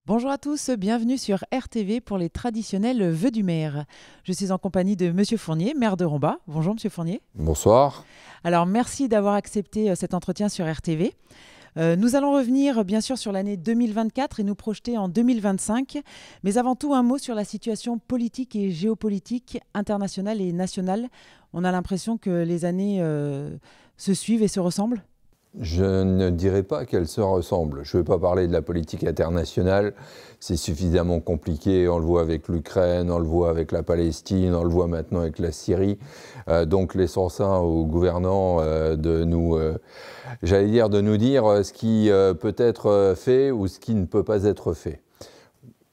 Bonjour à tous, bienvenue sur RTV pour les traditionnels vœux du maire. Je suis en compagnie de Monsieur Fournier, maire de Romba. Bonjour Monsieur Fournier. Bonsoir. Alors merci d'avoir accepté cet entretien sur RTV. Nous allons revenir bien sûr sur l'année 2024 et nous projeter en 2025. Mais avant tout, un mot sur la situation politique et géopolitique internationale et nationale. On a l'impression que les années se suivent et se ressemblent. Je ne dirais pas qu'elles se ressemblent. Je ne veux pas parler de la politique internationale. C'est suffisamment compliqué. On le voit avec l'Ukraine, on le voit avec la Palestine, on le voit maintenant avec la Syrie. Donc laissons ça aux gouvernants de nous dire ce qui peut être fait ou ce qui ne peut pas être fait.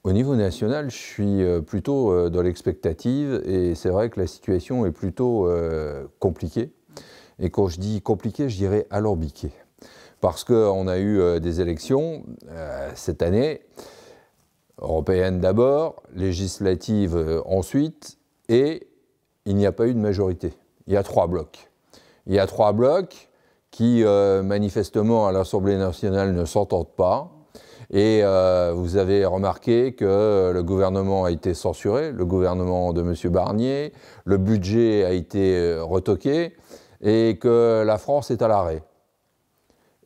Au niveau national, je suis plutôt dans l'expectative et c'est vrai que la situation est plutôt compliquée. Et quand je dis compliqué, je dirais alambiqué. Parce qu'on a eu des élections cette année, européennes d'abord, législatives ensuite, et il n'y a pas eu de majorité. Il y a trois blocs. Il y a trois blocs qui, manifestement, à l'Assemblée nationale ne s'entendent pas. Et vous avez remarqué que le gouvernement a été censuré, le gouvernement de M. Barnier, le budget a été retoqué, et que la France est à l'arrêt.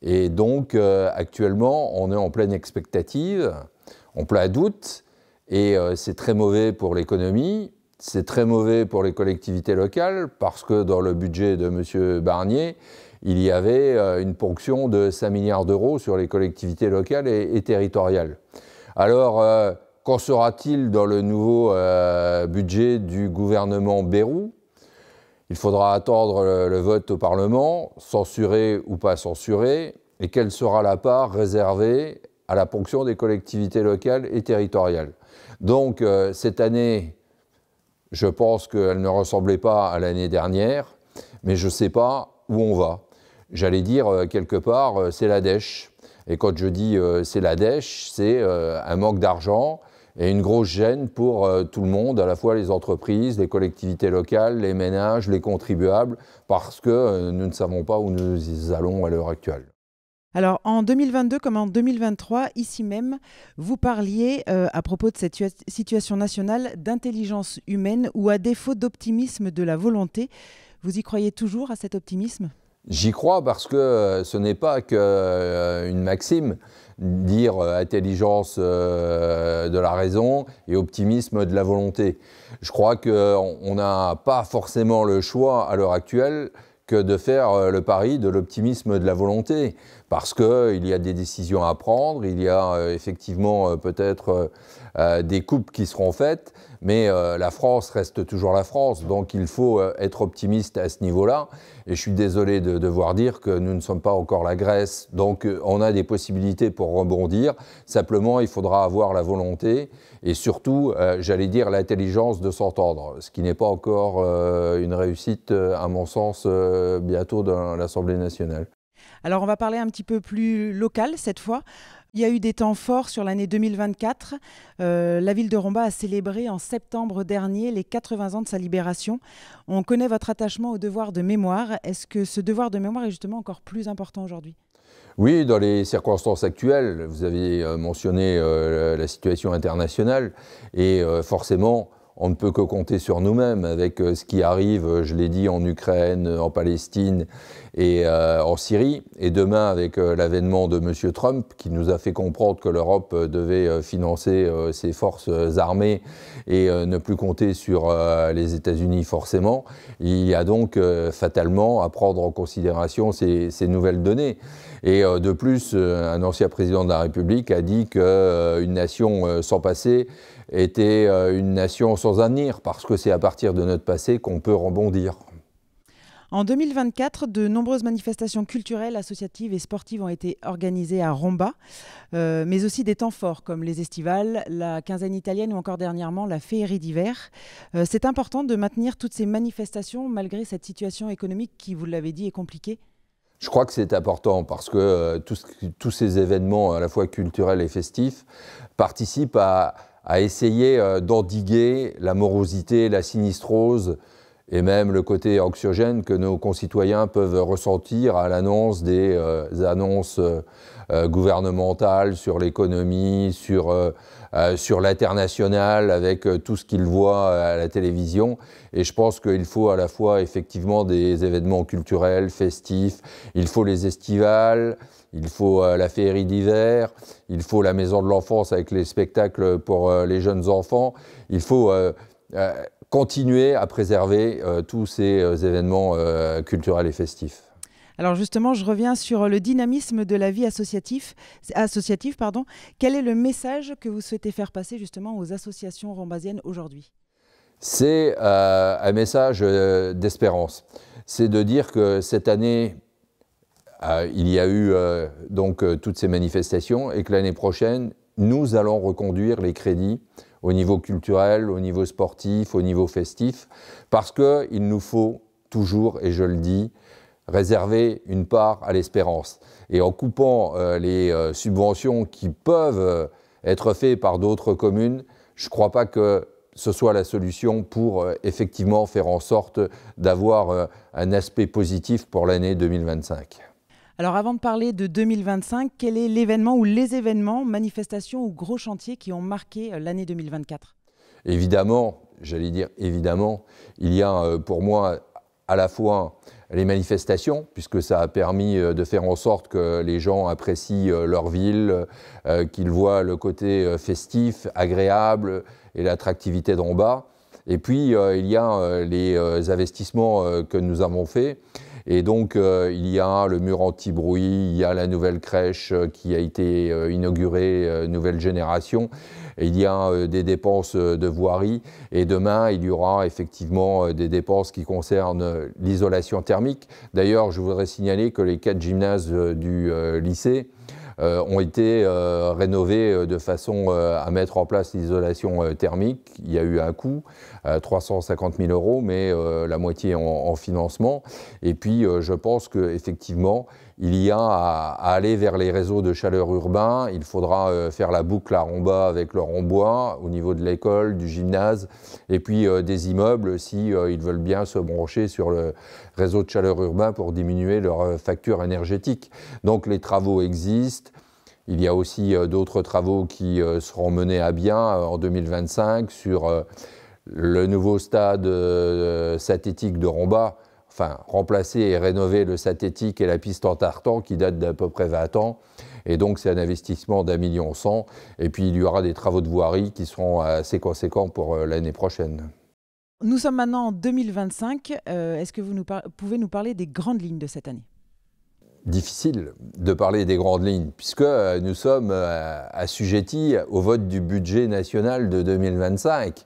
Et donc, actuellement, on est en pleine expectative, en plein doute, et c'est très mauvais pour l'économie, c'est très mauvais pour les collectivités locales, parce que dans le budget de M. Barnier, il y avait une ponction de 5 milliards d'euros sur les collectivités locales et territoriales. Alors, qu'en sera-t-il dans le nouveau budget du gouvernement Bayrou ? Il faudra attendre le vote au Parlement, censuré ou pas censuré, et quelle sera la part réservée à la ponction des collectivités locales et territoriales. Donc cette année, je pense qu'elle ne ressemblait pas à l'année dernière, mais je ne sais pas où on va. J'allais dire quelque part, c'est la dèche. Et quand je dis c'est la dèche, c'est un manque d'argent, et une grosse gêne pour tout le monde, à la fois les entreprises, les collectivités locales, les ménages, les contribuables, parce que nous ne savons pas où nous allons à l'heure actuelle. Alors en 2022 comme en 2023, ici même, vous parliez à propos de cette situation nationale d'intelligence humaine ou à défaut d'optimisme de la volonté. Vous y croyez toujours à cet optimisme ? J'y crois parce que ce n'est pas qu'une maxime, dire intelligence de la raison et optimisme de la volonté. Je crois qu'on n'a pas forcément le choix à l'heure actuelle que de faire le pari de l'optimisme de la volonté, parce qu'il y a des décisions à prendre, il y a effectivement peut-être des coupes qui seront faites, mais la France reste toujours la France, donc il faut être optimiste à ce niveau-là. Et je suis désolé de devoir dire que nous ne sommes pas encore la Grèce, donc on a des possibilités pour rebondir. Simplement, il faudra avoir la volonté et surtout, j'allais dire, l'intelligence de s'entendre, ce qui n'est pas encore une réussite, à mon sens, bientôt dans l'Assemblée nationale. Alors on va parler un petit peu plus local cette fois. Il y a eu des temps forts sur l'année 2024. La ville de Romba a célébré en septembre dernier les 80 ans de sa libération. On connaît votre attachement au devoir de mémoire. Est-ce que ce devoir de mémoire est justement encore plus important aujourd'hui ? Oui, dans les circonstances actuelles, vous avez mentionné la situation internationale et forcément, on ne peut que compter sur nous-mêmes avec ce qui arrive, je l'ai dit, en Ukraine, en Palestine et en Syrie. Et demain, avec l'avènement de M. Trump, qui nous a fait comprendre que l'Europe devait financer ses forces armées et ne plus compter sur les États-Unis forcément, il y a donc fatalement à prendre en considération ces nouvelles données. Et de plus, un ancien président de la République a dit qu'une nation sans passé était une nation sans avenir, parce que c'est à partir de notre passé qu'on peut rebondir. En 2024, de nombreuses manifestations culturelles, associatives et sportives ont été organisées à Romba, mais aussi des temps forts comme les estivales, la quinzaine italienne ou encore dernièrement la féerie d'hiver. C'est important de maintenir toutes ces manifestations malgré cette situation économique qui, vous l'avez dit, est compliquée. Je crois que c'est important parce que tous ces événements, à la fois culturels et festifs, participent à essayer d'endiguer la morosité, la sinistrose et même le côté anxiogène que nos concitoyens peuvent ressentir à l'annonce des annonces gouvernementales, sur l'économie, sur l'international, avec tout ce qu'ils voient à la télévision. Et je pense qu'il faut à la fois effectivement des événements culturels, festifs, il faut les estivales, il faut la féerie d'hiver, il faut la maison de l'enfance avec les spectacles pour les jeunes enfants. Il faut continuer à préserver tous ces événements culturels et festifs. Alors justement, je reviens sur le dynamisme de la vie associative. Quel est le message que vous souhaitez faire passer justement aux associations rombasiennes aujourd'hui? C'est un message d'espérance. C'est de dire que cette année, il y a eu donc toutes ces manifestations et que l'année prochaine, nous allons reconduire les crédits au niveau culturel, au niveau sportif, au niveau festif, parce qu'il nous faut toujours, et je le dis, réserver une part à l'espérance. Et en coupant les subventions qui peuvent être faites par d'autres communes, je ne crois pas que ce soit la solution pour effectivement faire en sorte d'avoir un aspect positif pour l'année 2025. Alors avant de parler de 2025, quel est l'événement ou les événements, manifestations ou gros chantiers qui ont marqué l'année 2024? Évidemment, j'allais dire évidemment, il y a pour moi à la fois les manifestations, puisque ça a permis de faire en sorte que les gens apprécient leur ville, qu'ils voient le côté festif, agréable et l'attractivité de Romba. Et puis, il y a les investissements que nous avons faits. Et donc, il y a le mur anti-bruit, il y a la nouvelle crèche qui a été inaugurée, nouvelle génération. Et il y a des dépenses de voirie. Et demain, il y aura effectivement des dépenses qui concernent l'isolation thermique. D'ailleurs, je voudrais signaler que les 4 gymnases du lycée ont été rénovés de façon à mettre en place l'isolation thermique. Il y a eu un coût, 350 000 €, mais la moitié en financement. Et puis, je pense qu'effectivement, il y a à aller vers les réseaux de chaleur urbains. Il faudra faire la boucle à Romba avec le Rombois au niveau de l'école, du gymnase, et puis des immeubles si ils veulent bien se brancher sur le réseau de chaleur urbain pour diminuer leur facture énergétique. Donc les travaux existent. Il y a aussi d'autres travaux qui seront menés à bien en 2025 sur le nouveau stade synthétique de Romba. Enfin, remplacer et rénover le synthétique et la piste en tartan qui date d'à peu près 20 ans. Et donc, c'est un investissement d'1,1 million. Et puis, il y aura des travaux de voirie qui seront assez conséquents pour l'année prochaine. Nous sommes maintenant en 2025. Est-ce que vous pouvez nous parler des grandes lignes de cette année? Difficile de parler des grandes lignes, puisque nous sommes assujettis au vote du budget national de 2025.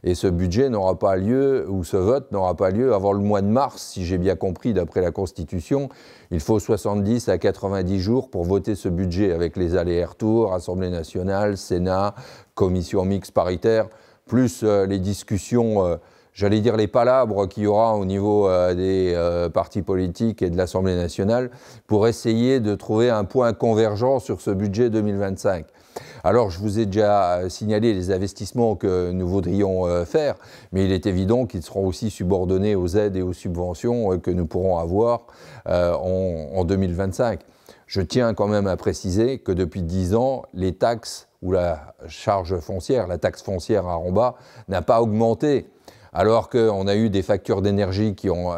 Et ce budget n'aura pas lieu, ou ce vote n'aura pas lieu avant le mois de mars, si j'ai bien compris, d'après la Constitution. Il faut 70 à 90 jours pour voter ce budget, avec les allers-retours, Assemblée nationale, Sénat, commission mixte paritaire, plus les discussions, j'allais dire les palabres qu'il y aura au niveau des partis politiques et de l'Assemblée nationale, pour essayer de trouver un point convergent sur ce budget 2025. Alors, je vous ai déjà signalé les investissements que nous voudrions faire, mais il est évident qu'ils seront aussi subordonnés aux aides et aux subventions que nous pourrons avoir en 2025. Je tiens quand même à préciser que depuis 10 ans, les taxes ou la charge foncière, la taxe foncière à Romba, n'a pas augmenté. Alors qu'on a eu des factures d'énergie qui ont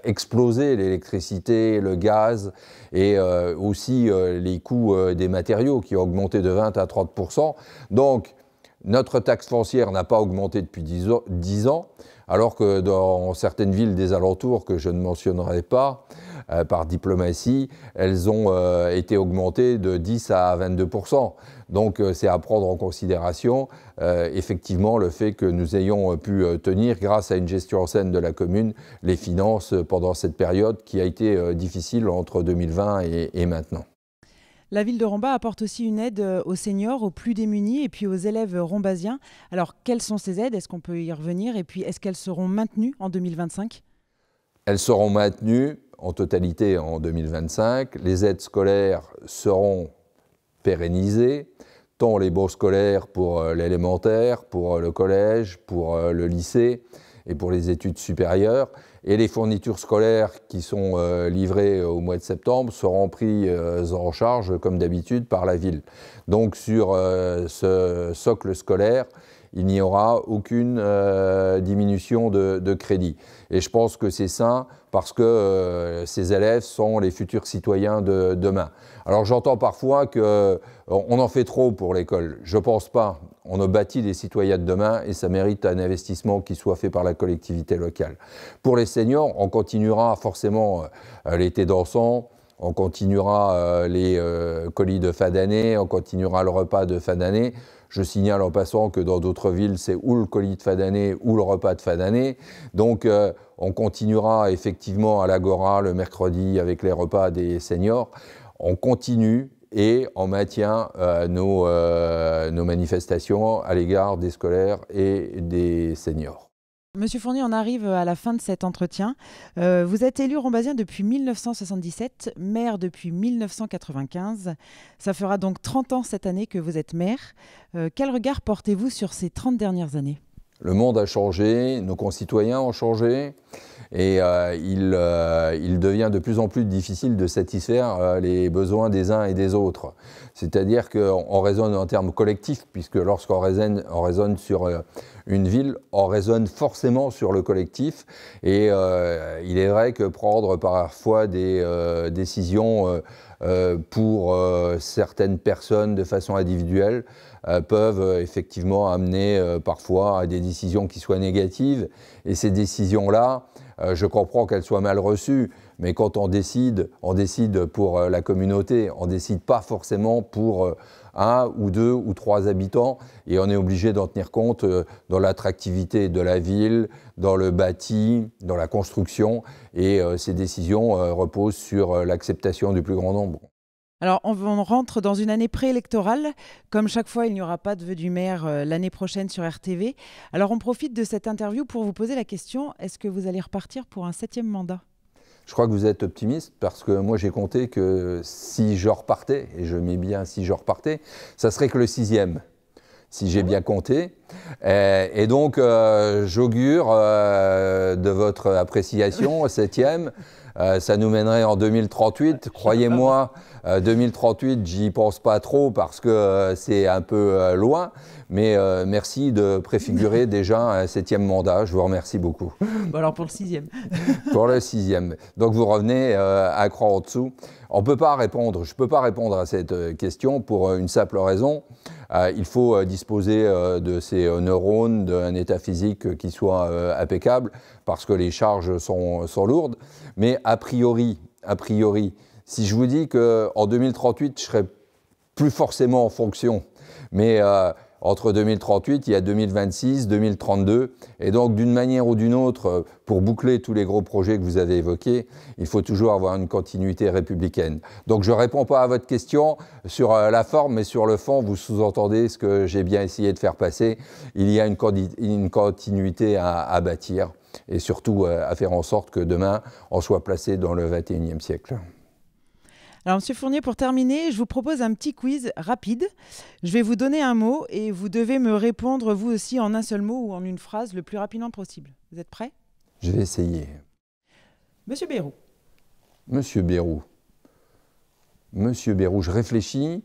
explosé, l'électricité, le gaz, et aussi les coûts des matériaux qui ont augmenté de 20 à 30%. Donc, notre taxe foncière n'a pas augmenté depuis 10 ans, alors que dans certaines villes des alentours, que je ne mentionnerai pas, par diplomatie, elles ont été augmentées de 10 à 22%. Donc c'est à prendre en considération effectivement le fait que nous ayons pu tenir, grâce à une gestion saine de la commune, les finances pendant cette période qui a été difficile entre 2020 et maintenant. La ville de Romba apporte aussi une aide aux seniors, aux plus démunis et puis aux élèves rombasiens. Alors, quelles sont ces aides? Est-ce qu'on peut y revenir? Et puis, est-ce qu'elles seront maintenues en 2025? Elles seront maintenues en totalité en 2025. Les aides scolaires seront pérennisées, tant les bourses scolaires pour l'élémentaire, pour le collège, pour le lycée, et pour les études supérieures. Et les fournitures scolaires qui sont livrées au mois de septembre seront prises en charge, comme d'habitude, par la ville. Donc sur ce socle scolaire, il n'y aura aucune diminution de crédit. Et je pense que c'est sain parce que ces élèves sont les futurs citoyens de demain. Alors j'entends parfois qu'on en fait trop pour l'école. Je ne pense pas. On a bâti les citoyens de demain et ça mérite un investissement qui soit fait par la collectivité locale. Pour les seniors, on continuera forcément l'été dansant, on continuera les colis de fin d'année, on continuera le repas de fin d'année. Je signale en passant que dans d'autres villes, c'est ou le colis de fin d'année ou le repas de fin d'année. Donc, on continuera effectivement à l'Agora le mercredi avec les repas des seniors. On continue et on maintient nos manifestations à l'égard des scolaires et des seniors. Monsieur Fournier, on arrive à la fin de cet entretien. Vous êtes élu rombasien depuis 1977, maire depuis 1995. Ça fera donc 30 ans cette année que vous êtes maire. Quel regard portez-vous sur ces 30 dernières années ? Le monde a changé, nos concitoyens ont changé et il devient de plus en plus difficile de satisfaire les besoins des uns et des autres. C'est-à-dire qu'on raisonne en termes collectifs, puisque lorsqu'on raisonne sur une ville, on raisonne forcément sur le collectif. Et il est vrai que prendre parfois des décisions pour certaines personnes de façon individuelle peuvent effectivement amener parfois à des décisions qui soient négatives. Et ces décisions-là, je comprends qu'elles soient mal reçues, mais quand on décide pour la communauté, on ne décide pas forcément pour un ou deux ou trois habitants, et on est obligé d'en tenir compte dans l'attractivité de la ville, dans le bâti, dans la construction, et ces décisions reposent sur l'acceptation du plus grand nombre. Alors, on rentre dans une année préélectorale. Comme chaque fois, il n'y aura pas de vœux du maire l'année prochaine sur RTV. Alors, on profite de cette interview pour vous poser la question, est-ce que vous allez repartir pour un 7e mandat ? Je crois que vous êtes optimiste parce que moi j'ai compté que si je repartais, et je mets bien si je repartais, ça serait que le 6e, si j'ai bien compté. Et donc j'augure de votre appréciation, 7e. Ça nous mènerait en 2038. Croyez-moi, 2038, j'y pense pas trop parce que c'est un peu loin. Mais merci de préfigurer déjà un 7e mandat. Je vous remercie beaucoup. Bon alors pour le 6e. Pour le 6e. Donc vous revenez à croix en dessous. Je ne peux pas répondre à cette question pour une simple raison. Il faut disposer de ces neurones, d'un état physique qui soit impeccable, parce que les charges sont lourdes. Mais a priori, si je vous dis qu'en 2038, je serai plus forcément en fonction, mais entre 2038, il y a 2026, 2032, et donc d'une manière ou d'une autre, pour boucler tous les gros projets que vous avez évoqués, il faut toujours avoir une continuité républicaine. Donc je ne réponds pas à votre question sur la forme, mais sur le fond, vous sous-entendez ce que j'ai bien essayé de faire passer. Il y a une continuité à bâtir, et surtout à faire en sorte que demain, on soit placé dans le 21e siècle. Alors, Monsieur Fournier, pour terminer, je vous propose un petit quiz rapide. Je vais vous donner un mot et vous devez me répondre, vous aussi, en un seul mot ou en une phrase, le plus rapidement possible. Vous êtes prêts ? Je vais essayer. Monsieur Bayrou. Monsieur Bayrou. Monsieur Bayrou, je réfléchis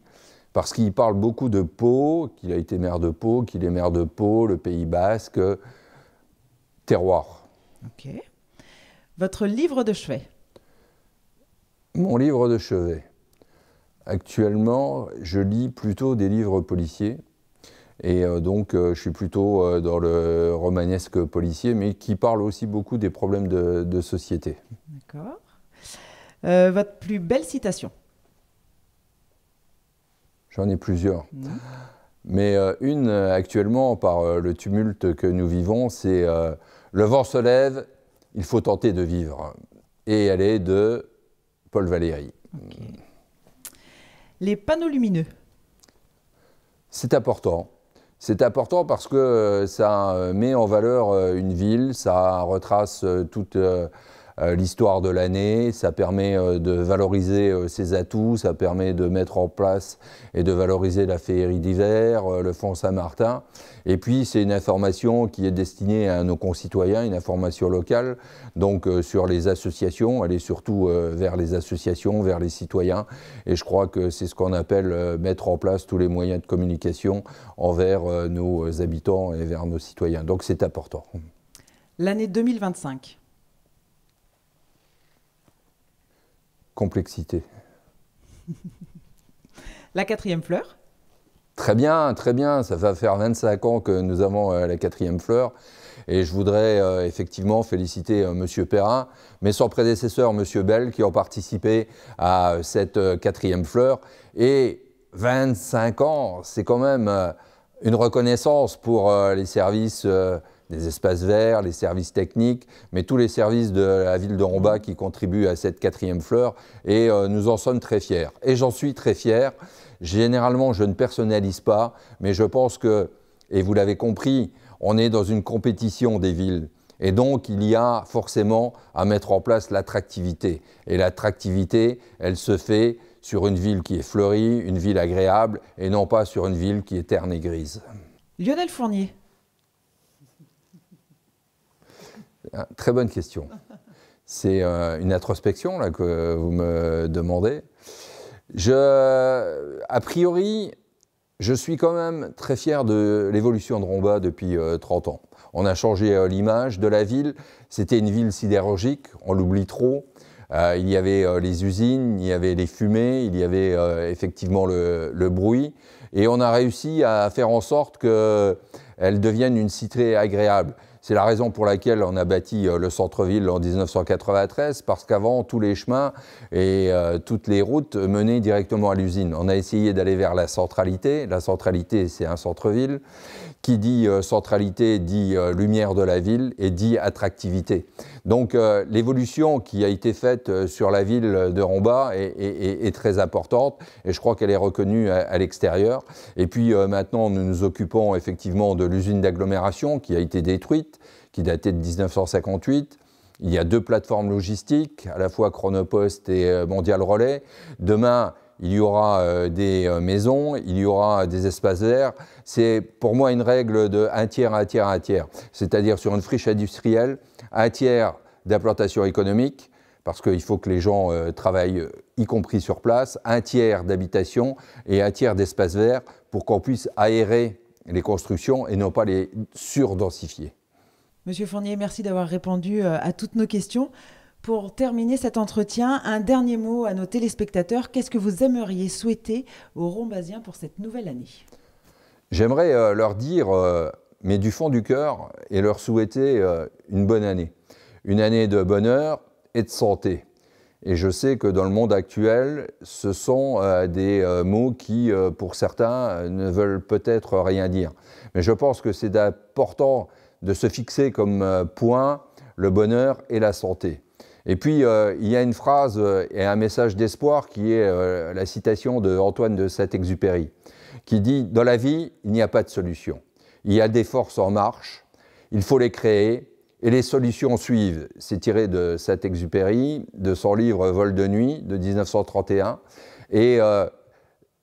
parce qu'il parle beaucoup de Pau, qu'il a été maire de Pau, qu'il est maire de Pau, le Pays Basque, terroir. Ok. Votre livre de chevet. Mon livre de chevet. Actuellement, je lis plutôt des livres policiers. Et donc, je suis plutôt dans le romanesque policier, mais qui parle aussi beaucoup des problèmes de société. D'accord. Votre plus belle citation? J'en ai plusieurs. Mais une, actuellement, par le tumulte que nous vivons, c'est « Le vent se lève, il faut tenter de vivre ». Et elle est de Paul Valéry. Okay. Les panneaux lumineux. C'est important. C'est important parce que ça met en valeur une ville, ça retrace toute l'histoire de l'année, ça permet de valoriser ses atouts, ça permet de mettre en place et de valoriser la féerie d'hiver, le Fonds Saint-Martin. Et puis c'est une information qui est destinée à nos concitoyens, une information locale, donc sur les associations, elle est surtout vers les associations, vers les citoyens. Et je crois que c'est ce qu'on appelle mettre en place tous les moyens de communication envers nos habitants et vers nos citoyens. Donc c'est important. L'année 2025. Complexité. La 4e fleur. Très bien, ça va faire 25 ans que nous avons la 4e fleur. Et je voudrais effectivement féliciter M. Perrin, mais son prédécesseur, M. Bell, qui ont participé à cette 4e fleur. Et 25 ans, c'est quand même une reconnaissance pour les services des espaces verts, les services techniques, mais tous les services de la ville de Rombat qui contribuent à cette 4e fleur. Et nous en sommes très fiers. Et j'en suis très fier. Généralement, je ne personnalise pas, mais je pense que, et vous l'avez compris, on est dans une compétition des villes. Et donc, il y a forcément à mettre en place l'attractivité. Et l'attractivité, elle se fait sur une ville qui est fleurie, une ville agréable, et non pas sur une ville qui est terne et grise. Lionel Fournier. Très bonne question. C'est une introspection là, que vous me demandez. A priori, je suis quand même très fier de l'évolution de Rombat depuis 30 ans. On a changé l'image de la ville. C'était une ville sidérurgique, on l'oublie trop. Il y avait les usines, il y avait les fumées, il y avait effectivement le bruit. Et on a réussi à faire en sorte qu'elle devienne une cité agréable. C'est la raison pour laquelle on a bâti le centre-ville en 1993, parce qu'avant, tous les chemins et toutes les routes menaient directement à l'usine. On a essayé d'aller vers la centralité. La centralité, c'est un centre-ville. Qui dit centralité dit lumière de la ville et dit attractivité. Donc l'évolution qui a été faite sur la ville de Rombat est très importante et je crois qu'elle est reconnue à l'extérieur. Et puis maintenant, nous nous occupons effectivement de l'usine d'agglomération qui a été détruite, qui datait de 1958. Il y a 2 plateformes logistiques, à la fois Chronopost et Mondial Relais. Demain, il y aura des maisons, il y aura des espaces verts. C'est pour moi une règle de 1 tiers, 1 tiers, 1 tiers. C'est-à-dire sur une friche industrielle, 1 tiers d'implantation économique, parce qu'il faut que les gens travaillent, y compris sur place, 1 tiers d'habitation et 1 tiers d'espaces verts pour qu'on puisse aérer les constructions et non pas les surdensifier. Monsieur Fournier, merci d'avoir répondu à toutes nos questions. Pour terminer cet entretien, un dernier mot à nos téléspectateurs. Qu'est-ce que vous aimeriez souhaiter aux Rombasiens pour cette nouvelle année? J'aimerais leur dire, mais du fond du cœur, et leur souhaiter une bonne année. Une année de bonheur et de santé. Et je sais que dans le monde actuel, ce sont des mots qui, pour certains, ne veulent peut-être rien dire. Mais je pense que c'est important de se fixer comme point le bonheur et la santé. Et puis, il y a une phrase et un message d'espoir qui est la citation de Antoine de Saint-Exupéry, qui dit « Dans la vie, il n'y a pas de solution. Il y a des forces en marche, il faut les créer, et les solutions suivent. » C'est tiré de Saint-Exupéry, de son livre « Vol de nuit » de 1931. Et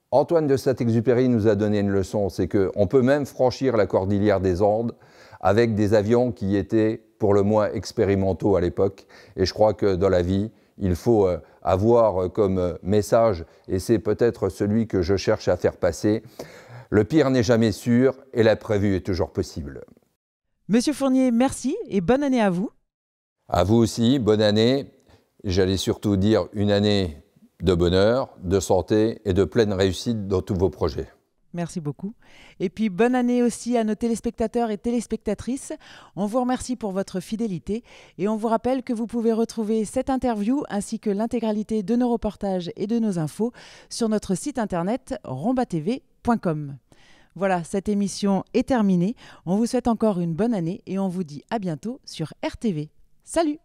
Antoine de Saint-Exupéry nous a donné une leçon, c'est qu'on peut même franchir la cordillère des Andes avec des avions qui étaient pour le moins expérimentaux à l'époque. Et je crois que dans la vie, il faut avoir comme message, et c'est peut-être celui que je cherche à faire passer, le pire n'est jamais sûr et l'imprévu est toujours possible. Monsieur Fournier, merci et bonne année à vous. À vous aussi, bonne année. J'allais surtout dire une année de bonheur, de santé et de pleine réussite dans tous vos projets. Merci beaucoup. Et puis, bonne année aussi à nos téléspectateurs et téléspectatrices. On vous remercie pour votre fidélité et on vous rappelle que vous pouvez retrouver cette interview ainsi que l'intégralité de nos reportages et de nos infos sur notre site internet rombattv.com. Voilà, cette émission est terminée. On vous souhaite encore une bonne année et on vous dit à bientôt sur RTV. Salut!